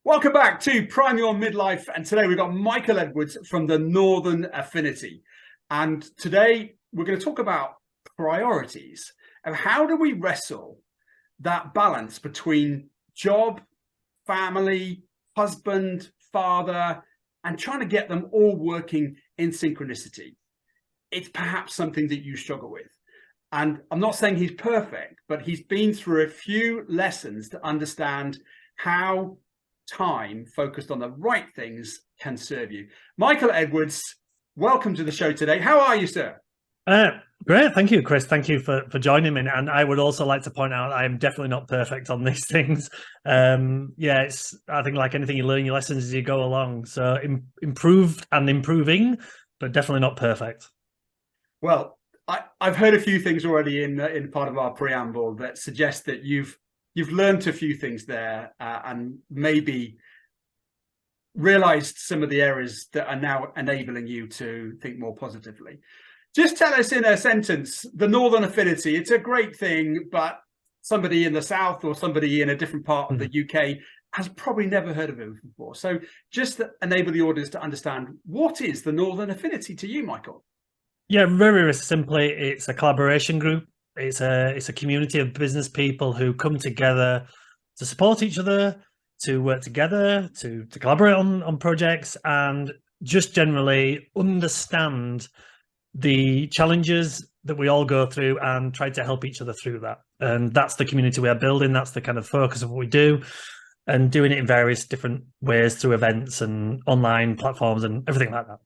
Welcome back to Prime Your Midlife. And today we've got Michael Edwards from the Northern Affinity. And today we're going to talk about priorities and how do we wrestle that balance between job, family, husband, father, and trying to get them all working in synchronicity. It's perhaps something that you struggle with. And I'm not saying he's perfect, but he's been through a few lessons to understand how time focused on the right things can serve you. Michael Edwards, welcome to the show today. How are you, sir? Great. Thank you, Chris. Thank you for joining me. And I would also like to point out I am definitely not perfect on these things. I think like anything, you learn your lessons as you go along. So improved and improving, but definitely not perfect. Well, I've heard a few things already in part of our preamble that suggest that you've learned a few things there and maybe realized some of the areas that are now enabling you to think more positively. Just tell us in a sentence, the Northern Affinity, it's a great thing, but somebody in the South or somebody in a different part of the UK has probably never heard of it before. So just to enable the audience to understand, what is the Northern Affinity to you, Michael? Yeah, very, very simply, it's a collaboration group. It's a community of business people who come together to support each other, to work together, to collaborate on projects, and just generally understand the challenges that we all go through and try to help each other through that. And that's the community we are building. That's the kind of focus of what we do, and doing it in various different ways through events and online platforms and everything like that.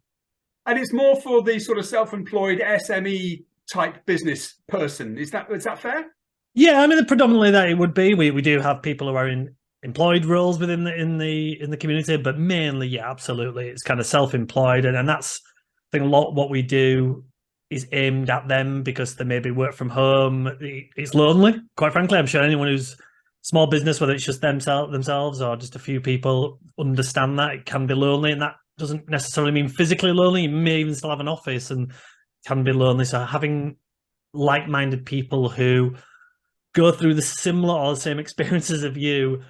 And it's more for the sort of self-employed SME type business person. Is that fair? Yeah, I mean, predominantly that it would be. We do have people who are in employed roles within the community, but mainly, yeah, absolutely, it's kind of self-employed, and that's I think a lot what we do is aimed at them because they maybe work from home. It's lonely, quite frankly. I'm sure anyone who's small business, whether it's just themselves or just a few people, understand that it can be lonely, and that doesn't necessarily mean physically lonely. You may even still have an office and can be lonely. So having like-minded people who go through the similar or the same experiences of you,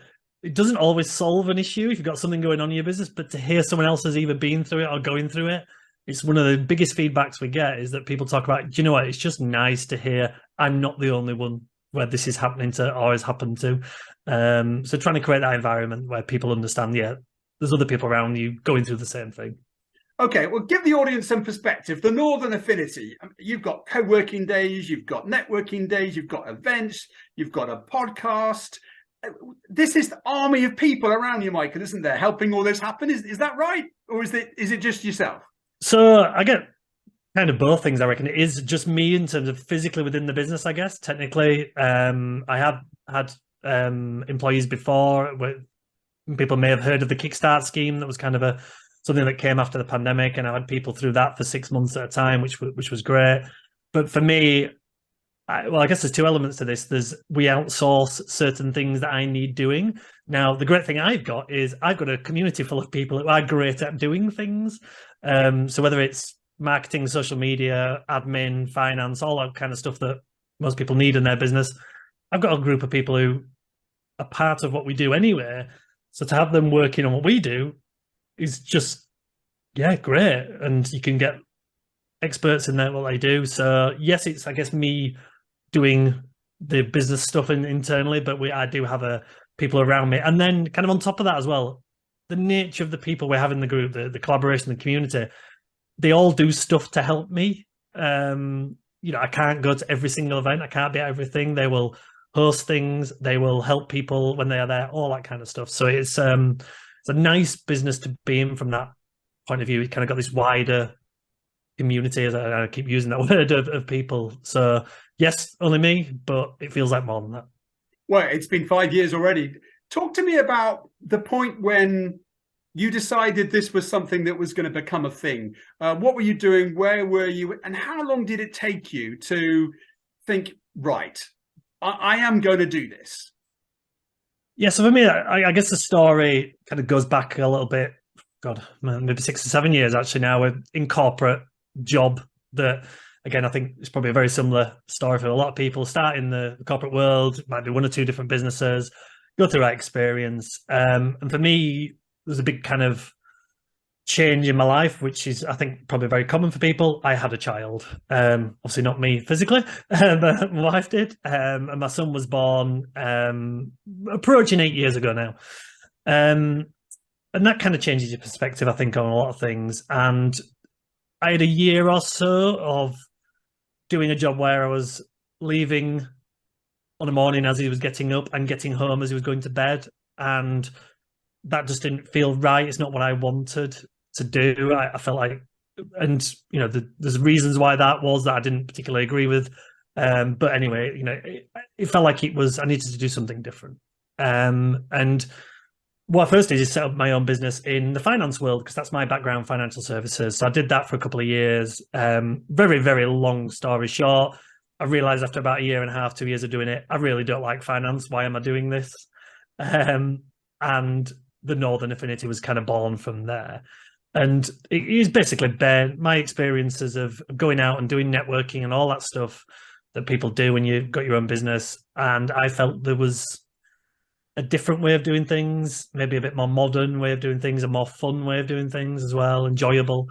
it doesn't always solve an issue if you've got something going on in your business, but to hear someone else has either been through it or going through it, it's one of the biggest feedbacks we get is that people talk about, do you know what, it's just nice to hear I'm not the only one where this is happening to or has happened to. So trying to create that environment where people understand, yeah, there's other people around you going through the same thing. Okay, well, give the audience some perspective. The Northern Affinity, you've got co-working days, you've got networking days, you've got events, you've got a podcast. This is the army of people around you, Michael, isn't there, helping all this happen? Is that right? Or is it just yourself? So I get kind of both things, I reckon. It is just me in terms of physically within the business, I guess. Technically, I have had employees before. People may have heard of the Kickstart scheme. That was kind of something that came after the pandemic, and I had people through that for 6 months at a time, which was great. But for me, I guess there's two elements to this. We outsource certain things that I need doing. Now, the great thing I've got is I've got a community full of people who are great at doing things. So whether it's marketing, social media, admin, finance, all that kind of stuff that most people need in their business, I've got a group of people who are part of what we do anyway. So to have them working on what we do is just, yeah, great. And you can get experts in there, what they do. So yes, it's, I guess, me doing the business stuff internally, but I do have people around me. And then kind of on top of that as well, the nature of the people we have in the group, the collaboration, the community, they all do stuff to help me. I can't go to every single event. I can't be at everything. They will host things. They will help people when they are there, all that kind of stuff. So it's a nice business to be in from that point of view. It kind of got this wider community, as I keep using that word, of people. So yes, only me, but it feels like more than that. Well, it's been 5 years already. Talk to me about the point when you decided this was something that was going to become a thing. What were you doing? Where were you? And how long did it take you to think, right, I am going to do this? Yeah, so for me, I guess the story kind of goes back a little bit, God, maybe 6 or 7 years actually now, in corporate job that, again, I think it's probably a very similar story for a lot of people. Start in the corporate world, might be one or two different businesses, go through that experience. And for me, there's a big kind of change in my life, which is, I think, probably very common for people. I had a child, obviously not me physically, but my wife did, and my son was born approaching 8 years ago now. And that kind of changes your perspective, I think, on a lot of things. And I had a year or so of doing a job where I was leaving on a morning as he was getting up and getting home as he was going to bed, and that just didn't feel right. It's not what I wanted to do. I felt like, and there's reasons why that was that I didn't particularly agree with. But anyway, it felt like I needed to do something different. And what I first did is set up my own business in the finance world, because that's my background, financial services. So I did that for a couple of years. Very, very long story short, I realized after about a year and a half, 2 years of doing it, I really don't like finance. Why am I doing this? And the Northern Affinity was kind of born from there. And it is basically my experiences of going out and doing networking and all that stuff that people do when you've got your own business. And I felt there was a different way of doing things, maybe a bit more modern way of doing things, a more fun way of doing things as well, enjoyable.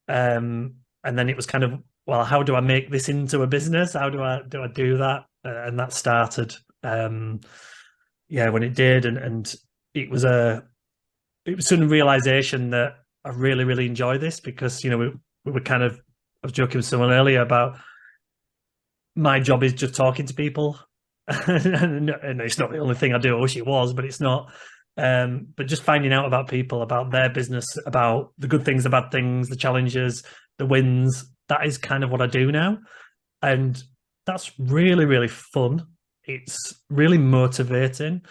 And then it was kind of, well, how do I make this into a business? How do I do that? And that started, when it did, and it was a sudden realization that I really, really enjoy this, because we were kind of, I was joking with someone earlier about my job is just talking to people. And it's not the only thing I do. I wish it was, but it's not. But just finding out about people, about their business, about the good things, the bad things, the challenges, the wins. That is kind of what I do now. And that's really, really fun. It's really motivating.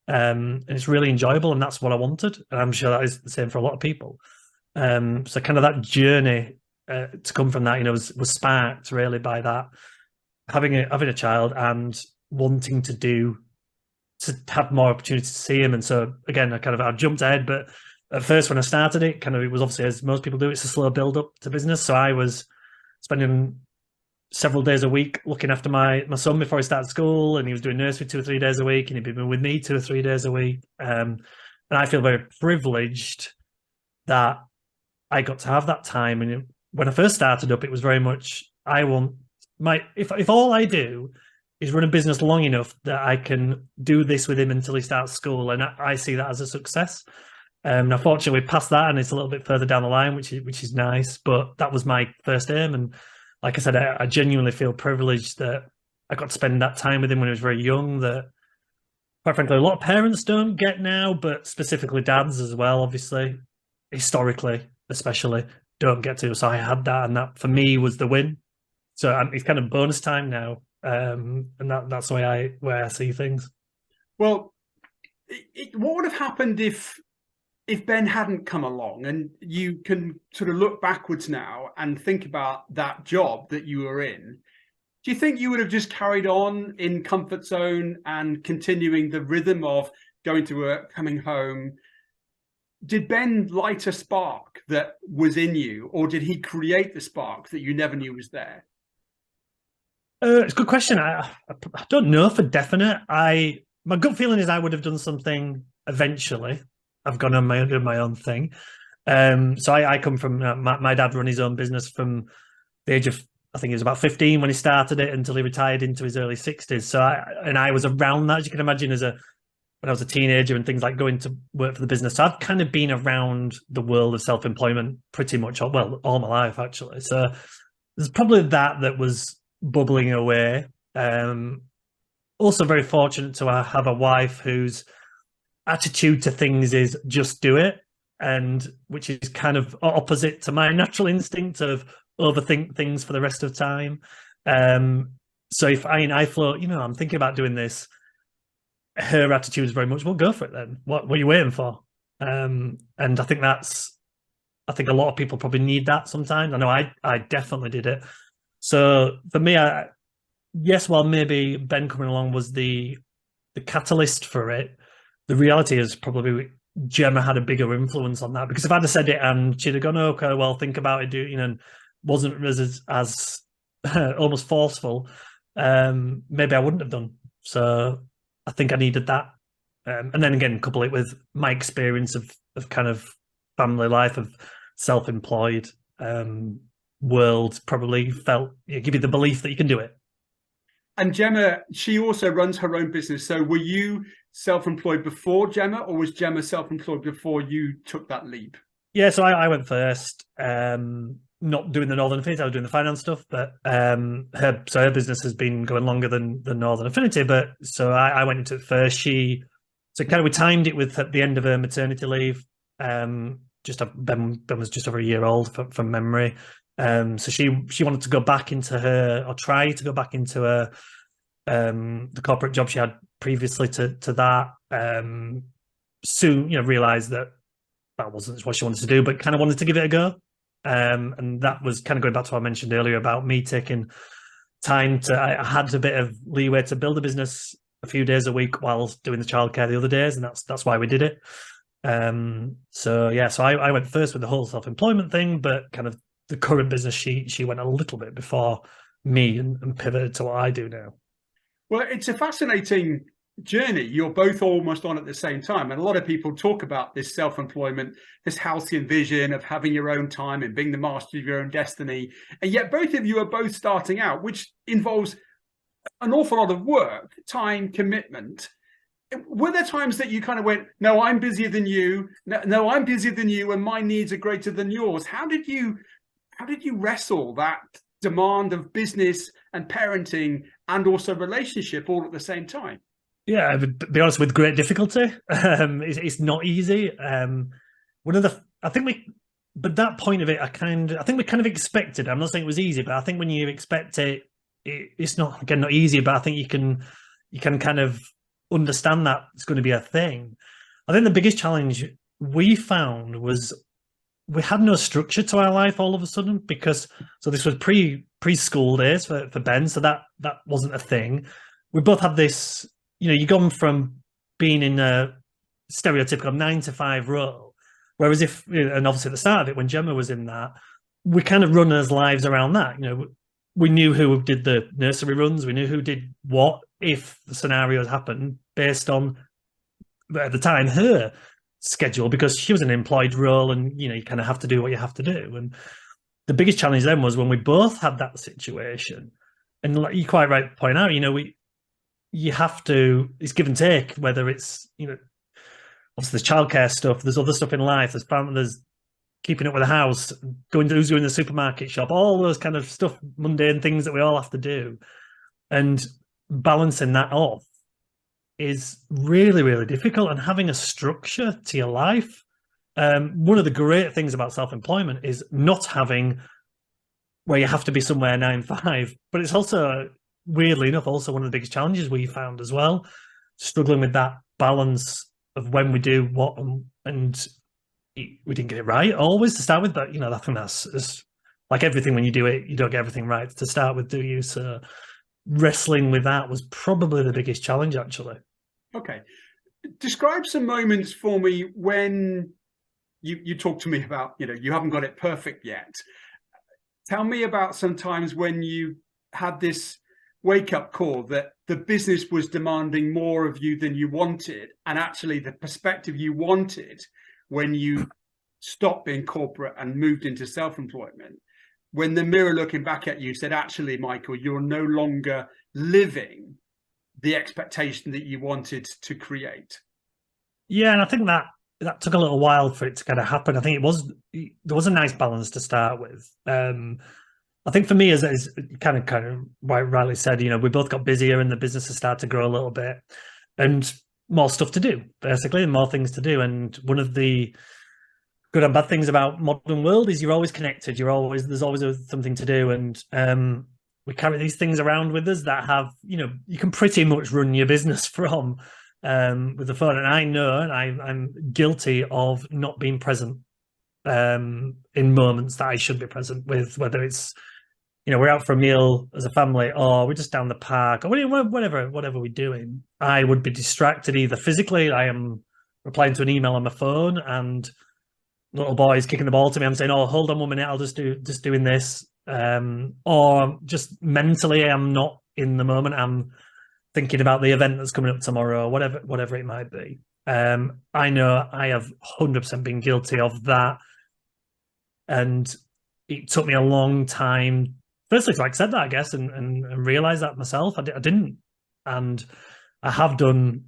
And it's really enjoyable. And that's what I wanted. And I'm sure that is the same for a lot of people. So kind of that journey to come from that, was sparked really by that, having a child and wanting to have more opportunity to see him. And so again, I jumped ahead, but at first when I started it was obviously, as most people do, it's a slow build up to business. So I was spending several days a week looking after my son before he started school, and he was doing nursery 2 or 3 days a week, and he'd been with me 2 or 3 days a week. And I feel very privileged that I got to have that time. And when I first started up, it was very much, if all I do is run a business long enough that I can do this with him until he starts school, and I see that as a success. Now, fortunately, we passed that, and it's a little bit further down the line, which is nice. But that was my first aim, and like I said, I genuinely feel privileged that I got to spend that time with him when he was very young. That, quite frankly, a lot of parents don't get now, but specifically dads as well, obviously, historically, especially, don't get to. So I had that, and that for me was the win. So it's kind of bonus time now. And that's the way I see things. Well, what would have happened if Ben hadn't come along? And you can sort of look backwards now and think about that job that you were in. Do you think you would have just carried on in comfort zone and continuing the rhythm of going to work, coming home? Did Ben light a spark that was in you, or did he create the spark that you never knew was there? It's a good question. I don't know for definite. My gut feeling is I would have done something eventually. I've gone on my own thing. So I come from my dad run his own business from the age of, I think he was about 15 when he started it, until he retired into his early 60s. So I was around that, as you can imagine, when I was a teenager and things like going to work for the business. So I've kind of been around the world of self-employment pretty much all my life, actually. So there's probably that was bubbling away. Also very fortunate to have a wife whose attitude to things is just do it, and which is kind of opposite to my natural instinct of overthink things for the rest of time. So if I float, I'm thinking about doing this, her attitude is very much, well, go for it then. What are you waiting for? And I think a lot of people probably need that sometimes. I know I definitely did it. So for me, yes, while maybe Ben coming along was the catalyst for it, the reality is probably Gemma had a bigger influence on that, because if I'd have said it and she'd have gone, okay, well, think about it, and wasn't as almost forceful, maybe I wouldn't have done. So I think I needed that And then again, couple it with my experience of kind of family life, of self-employed world, probably give you the belief that you can do it. And Gemma, she also runs her own business. So were you self-employed before Gemma, or was Gemma self-employed before you took that leap? Yeah, so I went first, not doing the Northern Affinity, I was doing the finance stuff, but her business has been going longer than Northern Affinity, but so I went into it first. So kind of we timed it with at the end of her maternity leave. Ben was just over a year old from memory. So she wanted to go back into try to go back into the corporate job she had previously to that. Soon, realized that wasn't what she wanted to do, but kind of wanted to give it a go. And that was kind of going back to what I mentioned earlier about me taking time I had a bit of leeway to build a business a few days a week while doing the childcare the other days, and that's why we did it. So I went first with the whole self-employment thing, but kind of the current business she went a little bit before me and pivoted to what I do now. Well, it's a fascinating journey you're both almost on at the same time, and a lot of people talk about this self-employment, this halcyon vision of having your own time and being the master of your own destiny, and yet both of you are both starting out, which involves an awful lot of work, time, commitment. Were there times that you kind of went, no, I'm busier than you, no, I'm busier than you, and my needs are greater than yours? How did you wrestle that demand of business and parenting and also relationship all at the same time? Yeah, I would be honest, with great difficulty. It's not easy. But that point of it, I think we kind of expected. I'm not saying it was easy, but I think when you expect it, it's not easy. But I think you can kind of understand that it's going to be a thing. I think the biggest challenge we found was we had no structure to our life all of a sudden, because this was preschool days for Ben, so that wasn't a thing. We both had this. You've gone from being in a stereotypical 9-to-5 role, whereas and obviously at the start of it, when Gemma was in that, we kind of run our lives around that. We knew who did the nursery runs, we knew who did what if the scenarios happened based on, at the time, her schedule, because she was an employed role, and you kind of have to do what you have to do. And the biggest challenge then was when we both had that situation, and like you quite right to point out, you have to, it's give and take, whether it's, obviously there's childcare stuff, there's other stuff in life, there's keeping up with the house, who's going to the supermarket shop, all those kind of stuff, mundane things that we all have to do. And balancing that off is really, really difficult, and having a structure to your life. One of the great things about self-employment is not having where you have to be somewhere 9-5, but it's also, weirdly enough, also one of the biggest challenges we found as well, struggling with that balance of when we do what, and we didn't get it right always to start with, but I think that's like everything. When you do it, you don't get everything right to start with, do you? So wrestling with that was probably the biggest challenge, actually. Okay, describe some moments for me when you talk to me about, you haven't got it perfect yet. Tell me about some times when you had this wake-up call that the business was demanding more of you than you wanted, and actually the perspective you wanted when you stopped being corporate and moved into self-employment, when the mirror looking back at you said, actually, Michael, you're no longer living the expectation that you wanted to create. Yeah, and I think that took a little while for it to kind of happen. I think there was a nice balance to start with. I think for me, as kind of rightly said, we both got busier and the business has started to grow a little bit, and more stuff to do, basically, and more things to do. And one of the good and bad things about modern world is you're always connected. There's always something to do, and we carry these things around with us that have, you can pretty much run your business from with the phone. And I know, and I'm guilty of not being present in moments that I should be present with, whether it's, we're out for a meal as a family, or we're just down the park, or whatever we're doing. I would be distracted either physically. I am replying to an email on my phone, and little boy's kicking the ball to me. I'm saying, "Oh, hold on 1 minute. I'll just doing this," or just mentally, I'm not in the moment. I'm thinking about the event that's coming up tomorrow, whatever it might be. I know I have 100% been guilty of that, and it took me a long time, firstly, to accept that, I guess, and realize that myself. I didn't, and I have done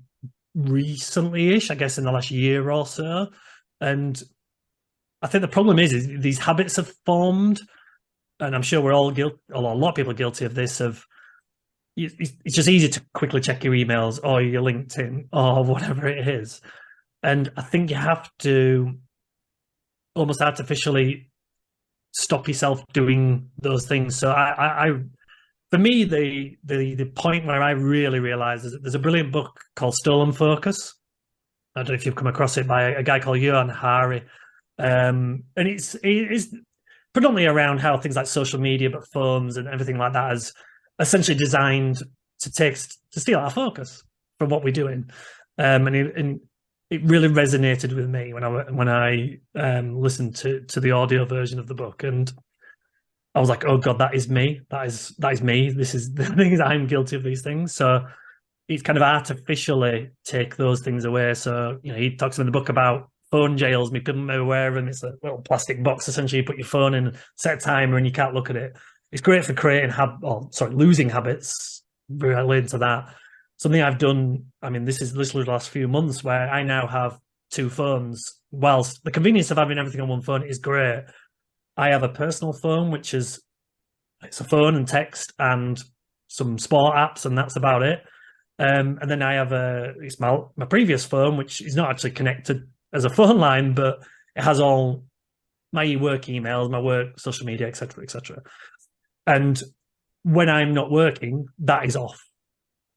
recently-ish, I guess, in the last year or so. And I think the problem is these habits have formed, and I'm sure we're all guilty, a lot of people are guilty of this, of it's just easy to quickly check your emails or your LinkedIn or whatever it is. And I think you have to almost artificially stop yourself doing those things. So for me, the point where I really realized is that there's a brilliant book called Stolen Focus. I don't know if you've come across it, by a guy called Johan Hari. And it's predominantly around how things like social media, but phones and everything like that is essentially designed to steal our focus from what we're doing. And it really resonated with me when I listened to the audio version of the book, and I was like, oh God, that is me. That is me. This is the things I'm guilty of these things. So it's kind of artificially take those things away. So, he talks in the book about phone jails. Me couldn't be aware of them. It's a little plastic box. Essentially, you put your phone in, set a timer, and you can't look at it. It's great for losing habits. Related to that, something I've done. I mean, this is literally the last few months where I now have two phones. Whilst the convenience of having everything on one phone is great, I have a personal phone, which is it's a phone and text and some sport apps, and that's about it. And then I have it's my previous phone, which is not actually connected as a phone line, but it has all my work emails, my work social media, etc., etc. And when I'm not working, that is off.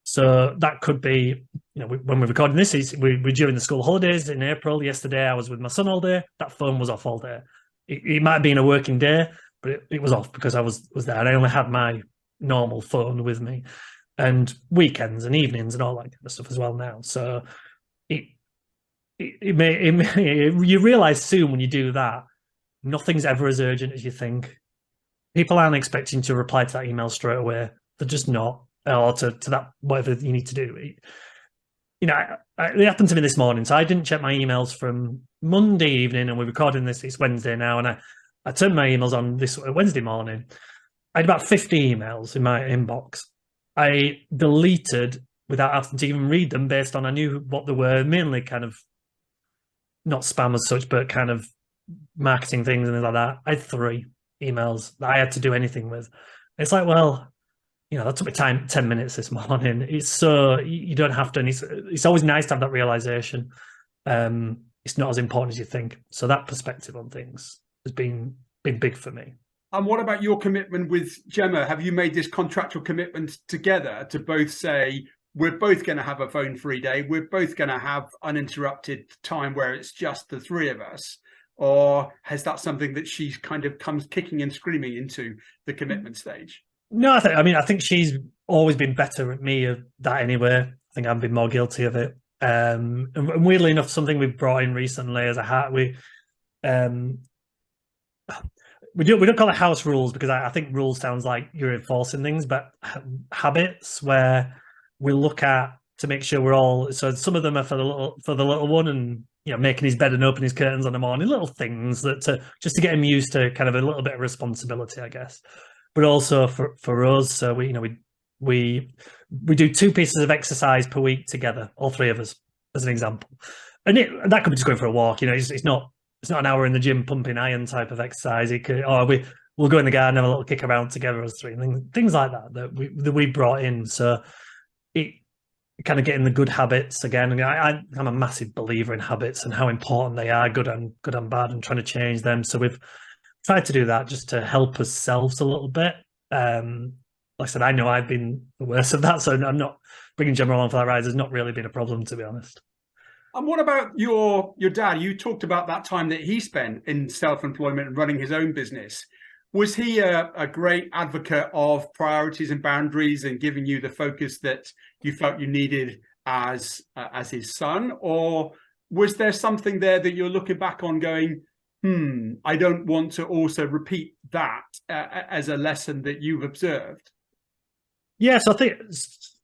So that could be, when we're recording this, we're during the school holidays in April. Yesterday, I was with my son all day. That phone was off all day. It might have been a working day, but it was off because I was there. And I only had my normal phone with me, and weekends and evenings and all that kind of stuff as well now. So you realize soon when you do that, nothing's ever as urgent as you think. People aren't expecting to reply to that email straight away. They're just not, or to that, whatever you need to do. It happened to me this morning. So I didn't check my emails from Monday evening, and we're recording this. It's Wednesday now. And I turned my emails on this Wednesday morning. I had about 50 emails in my inbox. I deleted without having to even read them, based on I knew what they were, mainly kind of not spam as such, but kind of marketing things and things like that. I had 3 emails that I had to do anything with. It's like, well, that took me 10 minutes this morning. It's so you don't have to, and it's always nice to have that realization. It's not as important as you think. So that perspective on things has been big for me. And what about your commitment with Gemma? Have you made this contractual commitment together to both say, we're both going to have a phone-free day, we're both going to have uninterrupted time where it's just the 3 of us? Or has that something that she kind of comes kicking and screaming into the commitment stage? No, I think she's always been better at me at that anyway. I think I've been more guilty of it. And weirdly enough, something we've brought in recently as a hat, we don't call it house rules, because I think rules sounds like you're enforcing things, but habits where we look at to make sure we're all. So some of them are for the little one, and making his bed and opening his curtains in the morning, little things that just to get him used to kind of a little bit of responsibility, I guess. But also for us, so we do 2 pieces of exercise per week together, all 3 of us, as an example. And that could be just going for a walk. It's not an hour in the gym pumping iron type of exercise. We'll go in the garden, have a little kick around together as 3, things like that we brought in. So it kind of getting the good habits again. And I'm a massive believer in habits and how important they are, good and bad, and trying to change them. So we've tried to do that just to help ourselves a little bit. Like I said, I know I've been the worst of that, so I'm not bringing Gemma along for that ride. Has not really been a problem, to be honest. And what about your dad? You talked about that time that he spent in self-employment and running his own business. Was he a great advocate of priorities and boundaries and giving you the focus that you felt you needed as his son? Or was there something there that you're looking back on going, I don't want to also repeat that as a lesson that you've observed? Yes, I think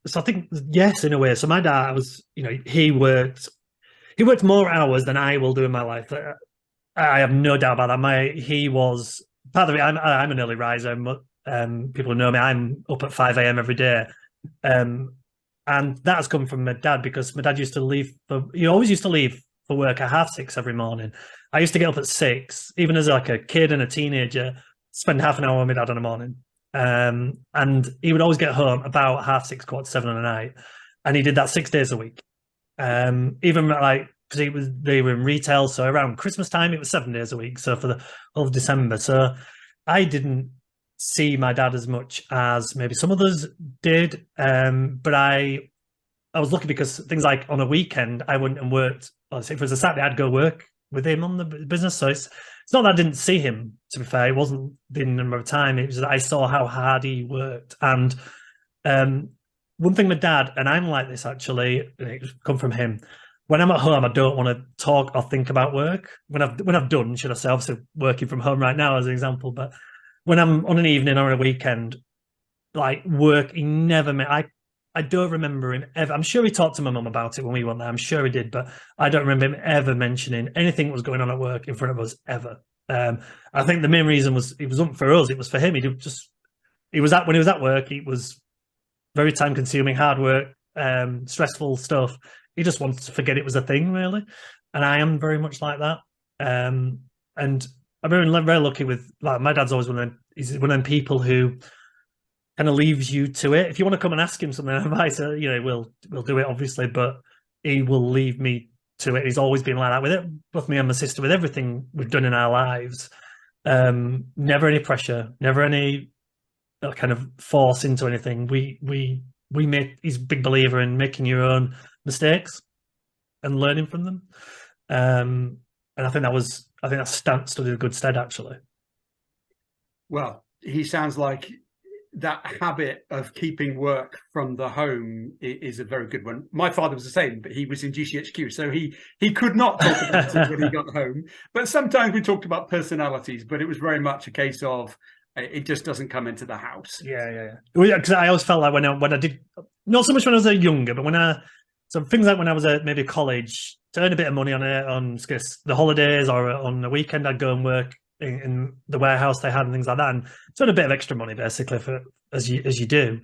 so I think yes, in a way. So my dad was, he worked more hours than I will do in my life. I have no doubt about that. He was part of it. I'm an early riser. People who know me, I'm up at 5 a.m. every day. And that has come from my dad, because my dad used to leave he always used to leave for work at 6:30 every morning. I used to get up at 6, even as like a kid and a teenager, spend half an hour with my dad in the morning. And he would always get home about 6:30, 7:15 at night. And he did that 6 days a week. Even like, because they were in retail, so around Christmas time it was 7 days a week, so for the whole of December. So I didn't see my dad as much as maybe some others did, but I was lucky, because things like on a weekend I wouldn't have worked. If it was a Saturday, I'd go work with him on the business. So it's not that I didn't see him, to be fair. It wasn't the number of time, it was that I saw how hard he worked. And one thing with dad, and I'm like this actually, it's come from him. When I'm at home, I don't want to talk or think about work. When I've done, should I say, obviously working from home right now as an example, but when I'm on an evening or a weekend, like work, he never met. I don't remember him ever. I'm sure he talked to my mum about it when we went there. I'm sure he did, but I don't remember him ever mentioning anything that was going on at work in front of us ever. I think the main reason was it wasn't for us; it was for him. When he was at work, it was very time consuming, hard work, stressful stuff. He just wanted to forget it was a thing, really. And I am very much like that. And I'm very lucky with, like, my dad's always he's one of them people who kind of leaves you to it. If you want to come and ask him something advice, we'll do it, obviously, but he will leave me to it. He's always been like that with it, both me and my sister, with everything we've done in our lives. Never any pressure, never any kind of force into anything. He's a big believer in making your own mistakes and learning from them. And I think that stood in good stead, actually. Well, he sounds like that habit of keeping work from the home is a very good one. My father was the same, but he was in GCHQ, so he could not talk about it when he got home. But sometimes we talked about personalities, but it was very much a case of it just doesn't come into the house. Yeah. Because I always felt like when I did, not so much when I was younger, but so things like when I was at maybe college, to earn a bit of money on the holidays or on the weekend, I'd go and work in the warehouse they had and things like that, and so a bit of extra money basically as you do.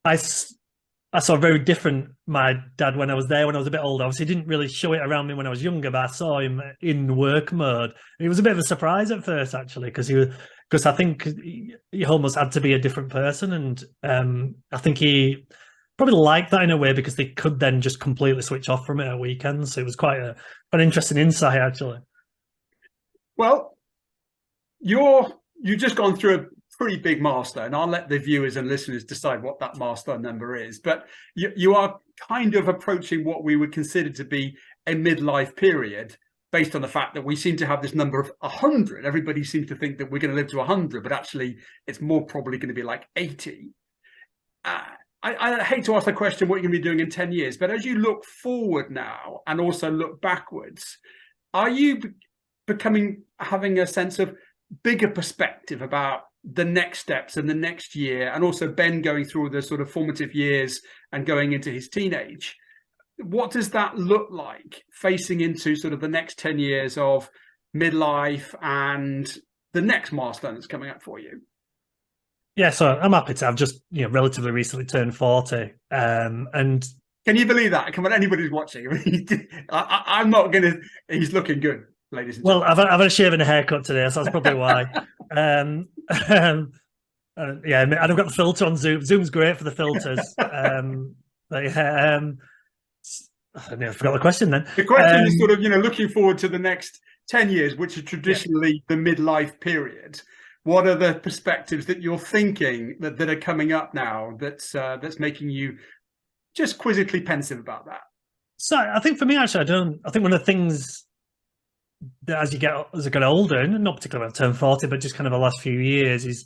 I saw very different my dad when I was there, when I was a bit older. Obviously, he didn't really show it around me when I was younger, but I saw him in work mode. It was a bit of a surprise at first, actually, because I think he almost had to be a different person, and I think he probably liked that in a way, because they could then just completely switch off from it at weekends. So it was quite an interesting insight, actually. Well, you've just gone through a pretty big milestone, and I'll let the viewers and listeners decide what that milestone number is. But you are kind of approaching what we would consider to be a midlife period, based on the fact that we seem to have this number of 100. Everybody seems to think that we're going to live to 100, but actually it's more probably going to be like 80. I hate to ask the question what you're going to be doing in 10 years, but as you look forward now and also look backwards, are you having a sense of bigger perspective about the next steps and the next year, and also Ben going through the sort of formative years and going into his teenage? What does that look like facing into sort of the next 10 years of midlife and the next milestone that's coming up for you? Yeah, so I'm happy to have just relatively recently turned 40, and can you believe that? Come on, anybody who's watching, I'm not gonna. He's looking good, ladies and gentlemen. Well, I've had a shave and a haircut today, so that's probably why. Yeah, and I've got the filter on Zoom. Zoom's great for the filters. But yeah, I forgot the question then. The question is sort of looking forward to the next 10 years, which is traditionally the midlife period. What are the perspectives that you're thinking that are coming up now that's making you just quizzically pensive about that? So I think for me, actually, I think one of the things that as I get older, and not particularly when I turn 40, but just kind of the last few years, is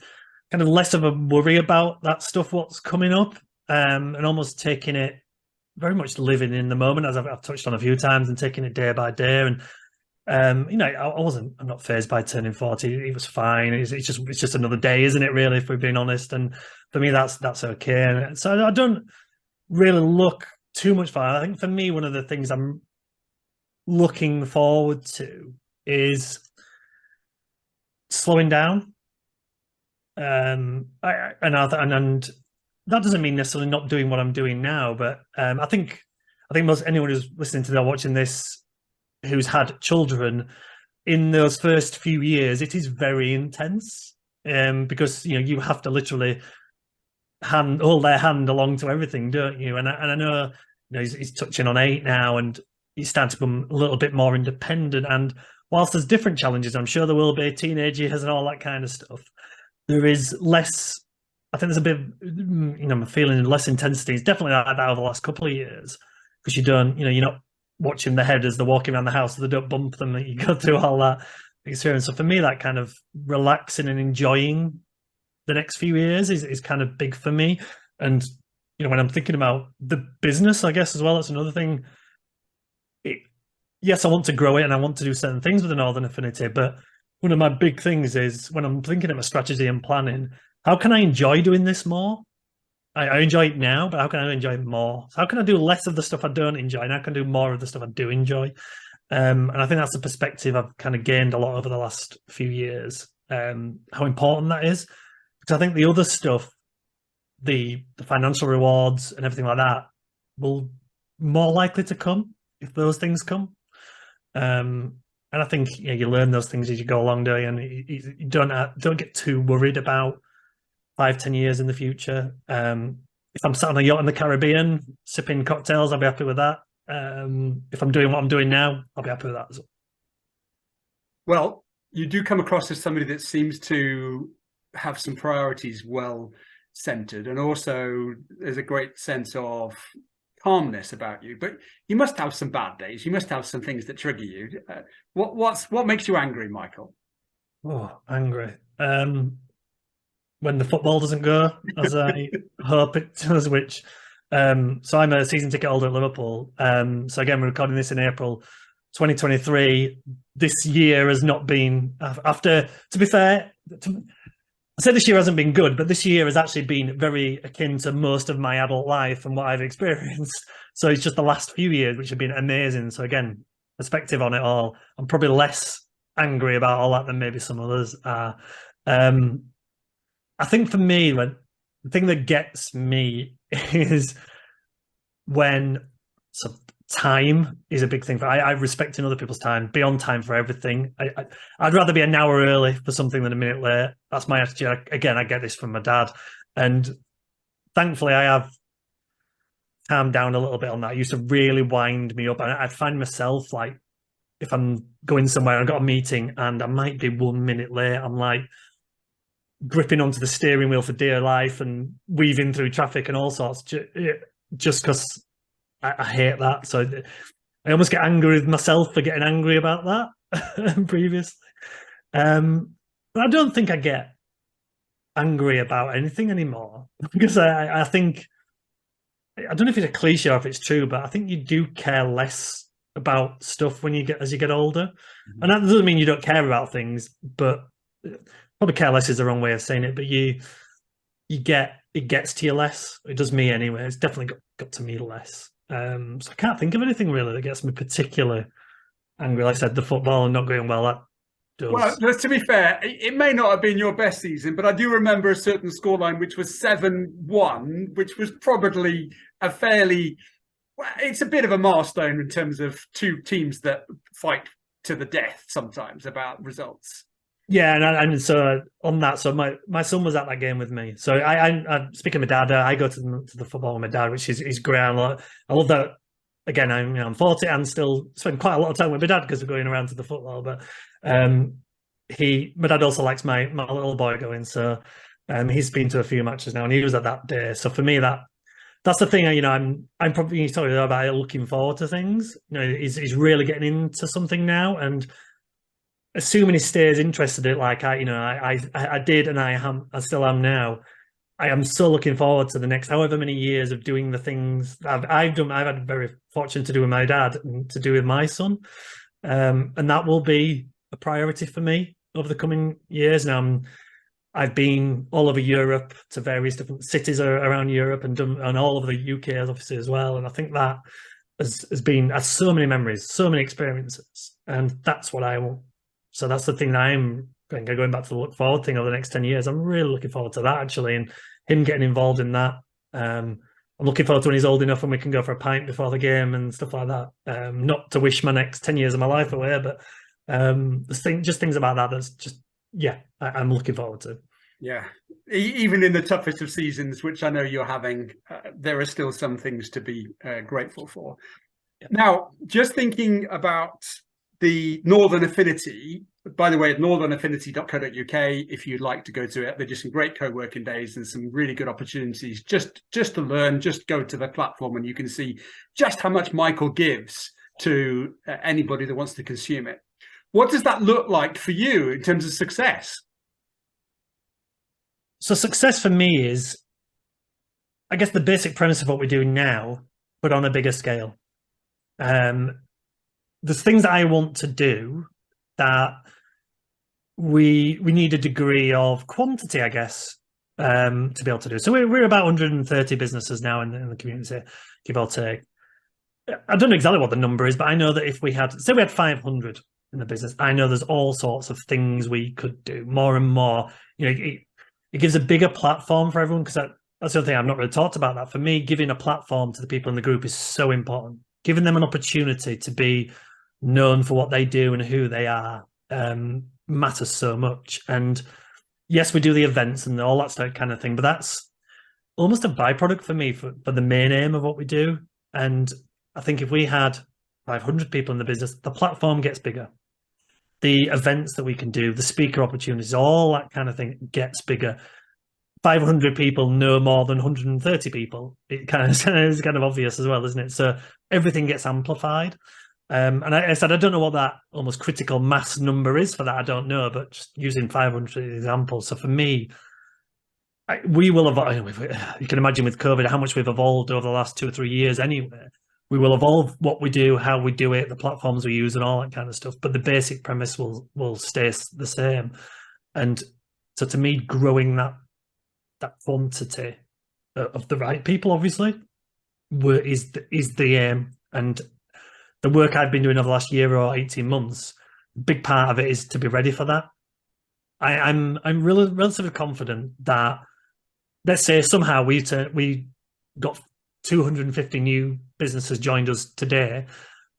kind of less of a worry about that stuff, what's coming up, and almost taking it very much living in the moment, as I've touched on a few times, and taking it day by day. And I'm not fazed by turning 40. It was fine. It's just another day, isn't it, really, if we're being honest? And for me, that's okay. And so I don't really look too much for. I think for me, one of the things I'm looking forward to is slowing down. And that doesn't mean necessarily not doing what I'm doing now, but I think most anyone who's listening to that, watching this, who's had children, in those first few years, it is very intense, because you have to literally hold their hand along to everything, don't you? And I know, he's touching on 8 now, and he's starting to become a little bit more independent. And whilst there's different challenges, I'm sure there will be teenage years and all that kind of stuff. There is less. I think there's a bit, I'm feeling less intensity. It's definitely like that over the last couple of years, because you don't, you're not watching the head as they're walking around the house, so they don't bump them. That you go through all that experience. So for me, that kind of relaxing and enjoying the next few years is kind of big for me. And when I'm thinking about the business, I guess as well, that's another thing. Yes, I want to grow it and I want to do certain things with the Northern Affinity, but one of my big things is when I'm thinking of my strategy and planning, how can I enjoy doing this more? I enjoy it now, but how can I enjoy it more? So how can I do less of the stuff I don't enjoy, and how can I do more of the stuff I do enjoy? And I think that's the perspective I've kind of gained a lot over the last few years, how important that is. Because I think the other stuff, the financial rewards and everything like that, will more likely to come if those things come. And I think you learn those things as you go along, don't you? And you don't get too worried about 5-10 years in the future. If I'm sat on a yacht in the Caribbean sipping cocktails, I'll be happy with that. If I'm doing what I'm doing now, I'll be happy with that as well. Well, you do come across as somebody that seems to have some priorities well centered, and also there's a great sense of calmness about you. But you must have some bad days. You must have some things that trigger you. What makes you angry, Michael? Oh, angry. When the football doesn't go as I hope it does, which so I'm a season ticket holder at Liverpool. So again, we're recording this in April 2023. This year has not been, after, to be fair, I said this year hasn't been good, but this year has actually been very akin to most of my adult life and what I've experienced. So it's just the last few years which have been amazing. So again, perspective on it all, I'm probably less angry about all that than maybe some others are. I think for me, the thing that gets me is when time is a big thing. I respect in other people's time, be on time for everything. I'd rather be an hour early for something than a minute late. That's my attitude. Again, I get this from my dad, and thankfully I have calmed down a little bit on that. It used to really wind me up, and I'd find myself like, if I'm going somewhere, I've got a meeting and I might be 1 minute late, I'm like gripping onto the steering wheel for dear life and weaving through traffic and all sorts, just because I hate that. So I almost get angry with myself for getting angry about that previously. But I don't think I get angry about anything anymore, because I think, I don't know if it's a cliche or if it's true, but I think you do care less about stuff as you get older. Mm-hmm. And that doesn't mean you don't care about things, but probably care less is the wrong way of saying it, but it gets to you less. It does me anyway. It's definitely got to me less. So I can't think of anything really that gets me particularly angry. Like I said, the football and not going well, that does. Well, to be fair, it may not have been your best season, but I do remember a certain scoreline which was 7-1, which was probably a fairly, it's a bit of a milestone in terms of two teams that fight to the death sometimes about results. Yeah, and so on that, so my son was at that game with me. So I speaking of my dad, I go to the football with my dad, which is great. I love that. Again, I'm 40 and still spend quite a lot of time with my dad because we're going around to the football. But my dad also likes my little boy going, so he's been to a few matches now, and he was at that day. So for me, that's the thing. I'm probably talking about looking forward to things. He's really getting into something now, and assuming he stays interested in it, like I did, and I still am now. I am so looking forward to the next however many years of doing the things that I've done. I've had very fortunate to do with my dad and to do with my son, and that will be a priority for me over the coming years. Now I've been all over Europe to various different cities around Europe and all over the UK obviously as well. And I think that has so many memories, so many experiences, and that's what I want. So that's the thing that I'm going back to the look forward thing over the next 10 years. I'm really looking forward to that actually, and him getting involved in that. I'm looking forward to when he's old enough and we can go for a pint before the game and stuff like that. Not to wish my next 10 years of my life away, but just things about that that's just, yeah, I'm looking forward to. Yeah, even in the toughest of seasons, which I know you're having, there are still some things to be grateful for. Yeah. Now, just thinking about the Northern Affinity, by the way, at northernaffinity.co.uk, if you'd like to go to it, they're just some great co-working days and some really good opportunities just to learn. Just go to the platform and you can see just how much Michael gives to anybody that wants to consume it. What does that look like for you in terms of success? So success for me is, I guess, the basic premise of what we're doing now, but on a bigger scale. There's things that I want to do that we need a degree of quantity, I guess, to be able to do. So we're about 130 businesses now in the community, give or take. I don't know exactly what the number is, but I know that if we had 500 in the business, I know there's all sorts of things we could do more and more. You know, it gives a bigger platform for everyone, because that's the other thing I've not really talked about. That for me, giving a platform to the people in the group is so important. Giving them an opportunity to be known for what they do and who they are matters so much. And yes, we do the events and all that kind of thing, but that's almost a byproduct for me for the main aim of what we do. And I think if we had 500 people in the business, the platform gets bigger. The events that we can do, the speaker opportunities, all that kind of thing gets bigger. 500 people know more than 130 people. It kind of is kind of obvious as well, isn't it? So everything gets amplified. And I said, I don't know what that almost critical mass number is for that. I don't know, but just using 500 examples. So for me, we will evolve. You can imagine with COVID how much we've evolved over the last 2 or 3 years anyway. We will evolve what we do, how we do it, the platforms we use and all that kind of stuff. But the basic premise will stay the same. And so to me, growing that quantity of the right people, obviously, is the aim. And the work I've been doing over the last year or 18 months, a big part of it is to be ready for that. I'm really relatively confident that, let's say somehow we got 250 new businesses joined us today.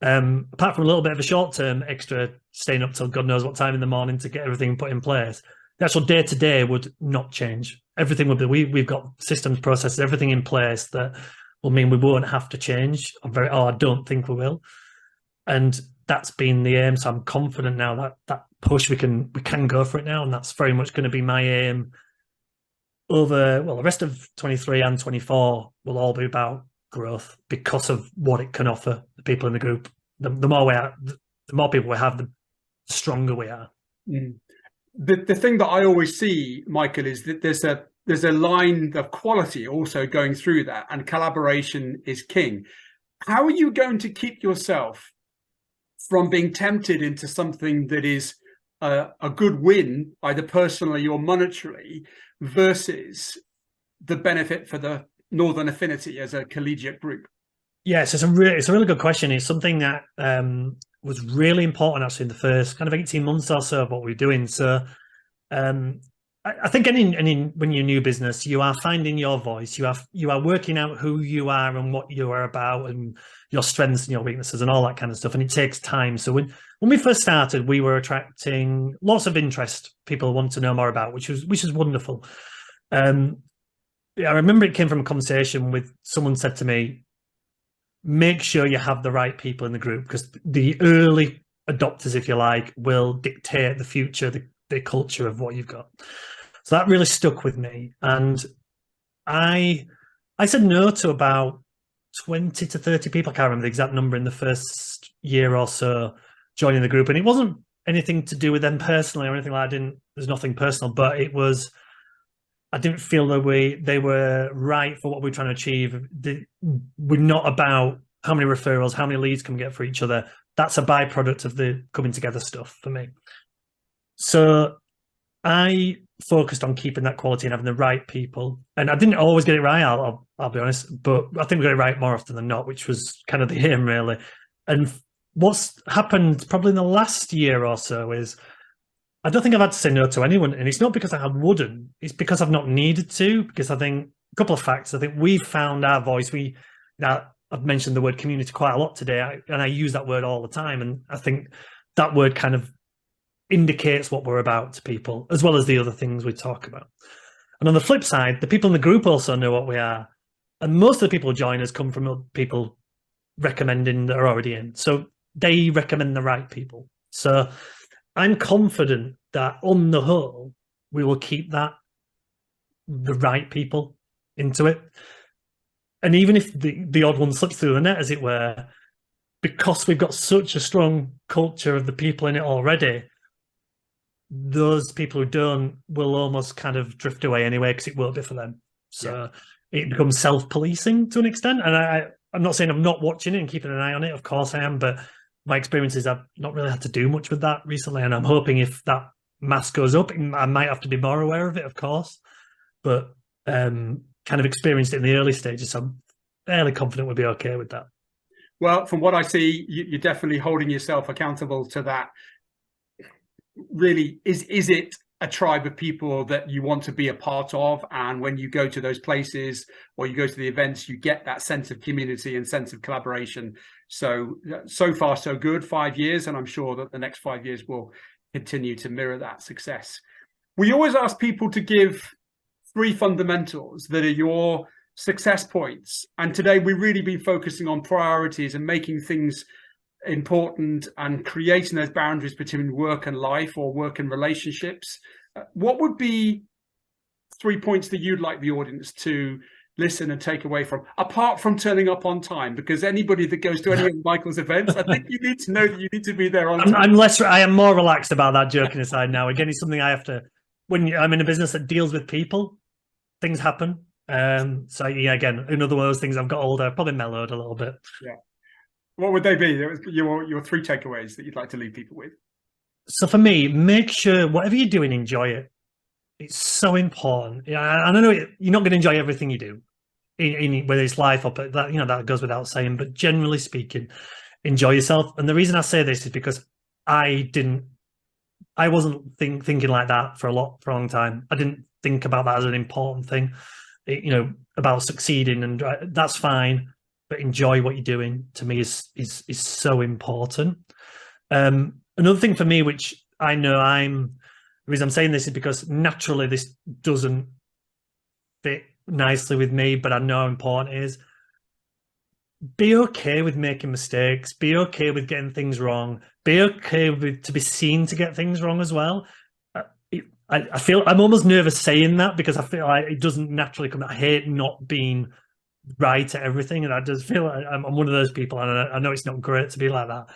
Apart from a little bit of a short-term extra staying up till God knows what time in the morning to get everything put in place, the actual day-to-day would not change. Everything would be, we've got systems, processes, everything in place that will mean we won't have to change. I don't think we will. And that's been the aim. So I'm confident now that push, we can go for it now. And that's very much going to be my aim over, well, the rest of 23 and 24 will all be about growth because of what it can offer the people in the group. The more people we have, the stronger we are. Mm. The thing that I always see, Michael, is that there's a line of quality also going through that, and collaboration is king. How are you going to keep yourself from being tempted into something that is a good win, either personally or monetarily, versus the benefit for the Northern Affinity as a collegiate group? Yes, it's a really good question. It's something that was really important actually in the first kind of 18 months or so of what we're doing. So I think when you're a new business, you are finding your voice. You are working out who you are and what you are about and your strengths and your weaknesses and all that kind of stuff. And it takes time. So when we first started, we were attracting lots of interest. People want to know more about, which is wonderful. I remember it came from a conversation with someone said to me, make sure you have the right people in the group, because the early adopters, if you like, will dictate the future, the culture of what you've got. So that really stuck with me. And I said no to about 20 to 30 people. I can't remember the exact number in the first year or so joining the group. And it wasn't anything to do with them personally or anything like that. There's nothing personal, but it was, I didn't feel that they were right for what we're trying to achieve. We're not about how many referrals, how many leads can we get for each other. That's a byproduct of the coming together stuff for me. So I focused on keeping that quality and having the right people, and I didn't always get it right. I'll be honest, but I think we got it right more often than not, which was kind of the aim, really. And what's happened probably in the last year or so is I don't think I've had to say no to anyone, and it's not because I wouldn't. It's because I've not needed to. Because I think a couple of facts. I think we've found our voice. I've mentioned the word community quite a lot today, and I use that word all the time. And I think that word kind of indicates what we're about to people, as well as the other things we talk about. And on the flip side, the people in the group also know what we are. And most of the people who join us come from people recommending that are already in. So they recommend the right people. So I'm confident that on the whole, we will keep the right people into it. And even if the odd one slips through the net, as it were, because we've got such a strong culture of the people in it already, those people who don't will almost kind of drift away anyway because it won't be for them. So it becomes self-policing to an extent. And I'm not saying I'm not watching it and keeping an eye on it. Of course I am, but my experience is I've not really had to do much with that recently. And I'm hoping if that mass goes up, I might have to be more aware of it, of course. But kind of experienced it in the early stages, so I'm fairly confident we'll be okay with that. Well, from what I see, you're definitely holding yourself accountable to that. Really, is it a tribe of people that you want to be a part of? And when you go to those places or you go to the events, you get that sense of community and sense of collaboration. So far, so good, 5 years. And I'm sure that the next 5 years will continue to mirror that success. We always ask people to give 3 fundamentals that are your success points. And today we've really been focusing on priorities and making things important and creating those boundaries between work and life or work and relationships. What would be 3 points that you'd like the audience to listen and take away from, apart from turning up on time? Because anybody that goes to any of Michael's events, I think you need to know that you need to be there on time. I am more relaxed about that, joking aside now. Again, it's something I have to, when I'm in a business that deals with people, things happen. So yeah, again, in other words, things I've got older, probably mellowed a little bit. Yeah. What would they be? Your 3 takeaways that you'd like to leave people with? So for me, make sure whatever you're doing, enjoy it. It's so important. And I know you're not going to enjoy everything you do, whether it's life or that, that goes without saying. But generally speaking, enjoy yourself. And the reason I say this is because I wasn't thinking like that for a long time. I didn't think about that as an important thing, about succeeding, and that's fine. But enjoy what you're doing, to me, is so important. Another thing for me, which I know the reason I'm saying this is because naturally this doesn't fit nicely with me, but I know how important it is. Be okay with making mistakes. Be okay with getting things wrong. Be okay to be seen to get things wrong as well. I feel I'm almost nervous saying that because I feel like it doesn't naturally come. I hate not being right at everything, and I just feel like I'm one of those people, and I know it's not great to be like that.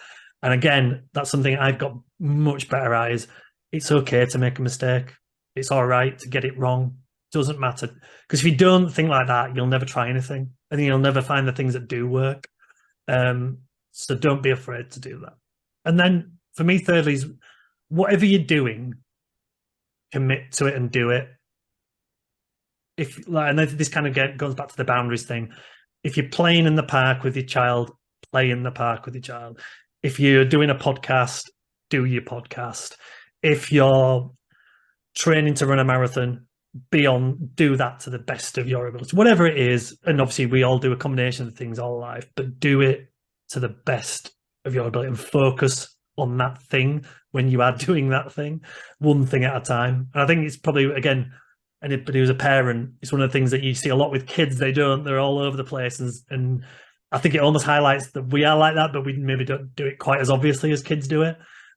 And again, that's something I've got much better at. Is it's okay to make a mistake. It's all right to get it wrong. Doesn't matter, because if you don't think like that, you'll never try anything, and you'll never find the things that do work. So don't be afraid to do that. And then for me, thirdly, is whatever you're doing, commit to it and do it. And this kind of goes back to the boundaries thing. If you're playing in the park with your child, play in the park with your child. If you're doing a podcast, do your podcast. If you're training to run a marathon, do that to the best of your ability, whatever it is. And obviously we all do a combination of things all life, but do it to the best of your ability and focus on that thing when you are doing that thing, one thing at a time. And I think it's probably, again, anybody who's a parent, it's one of the things that you see a lot with kids. They're all over the place. And I think it almost highlights that we are like that, but we maybe don't do it quite as obviously as kids do it.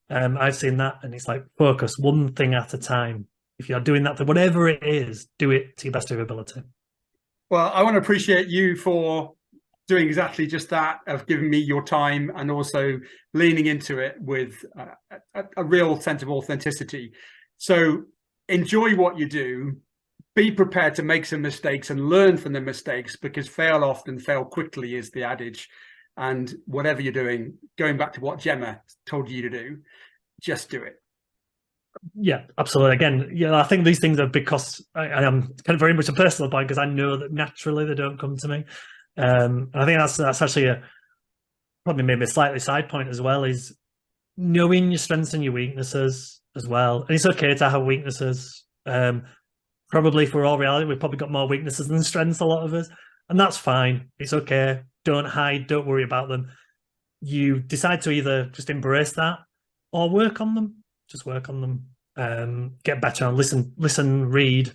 I've seen that, and it's like, focus one thing at a time. If you're doing that, whatever it is, do it to your best of your ability. Well, I want to appreciate you for doing exactly just that, of giving me your time and also leaning into it with a real sense of authenticity. So enjoy what you do. Be prepared to make some mistakes and learn from the mistakes, because fail often, fail quickly is the adage. And whatever you're doing, going back to what Gemma told you to do, just do it. Yeah, absolutely. Again, yeah, I think these things are because I am kind of very much a personal point because I know that naturally they don't come to me. And I think that's actually probably maybe a slightly side point as well, is knowing your strengths and your weaknesses as well. And it's okay to have weaknesses. Probably, if we're all reality, we've probably got more weaknesses than strengths, a lot of us, and that's fine. It's okay. Don't hide. Don't worry about them. You decide to either just embrace that or work on them. Just work on them. Get better and listen, read,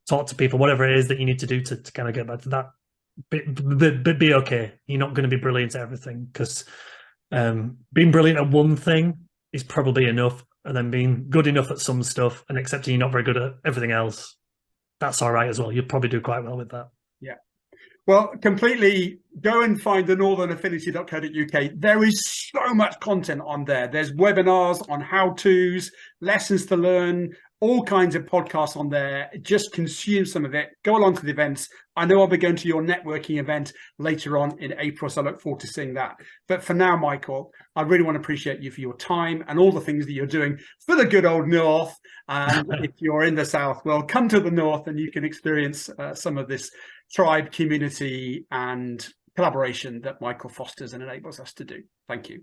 talk to people, whatever it is that you need to do to kind of get back to that. Be okay. You're not going to be brilliant at everything, because being brilliant at one thing is probably enough, and then being good enough at some stuff and accepting you're not very good at everything else, that's all right as well. You'll probably do quite well with that. Yeah. Well, completely go and find the northernaffinity.co.uk. There is so much content on there. There's webinars on how-tos, lessons to learn, all kinds of podcasts on there. Just consume some of it. Go along to the events. I know I'll be going to your networking event later on in April, so I look forward to seeing that. But for now, Michael, I really want to appreciate you for your time and all the things that you're doing for the good old North. And if you're in the South, well, come to the North and you can experience some of this tribe, community, and collaboration that Michael fosters and enables us to do. Thank you.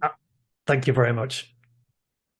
Thank you very much.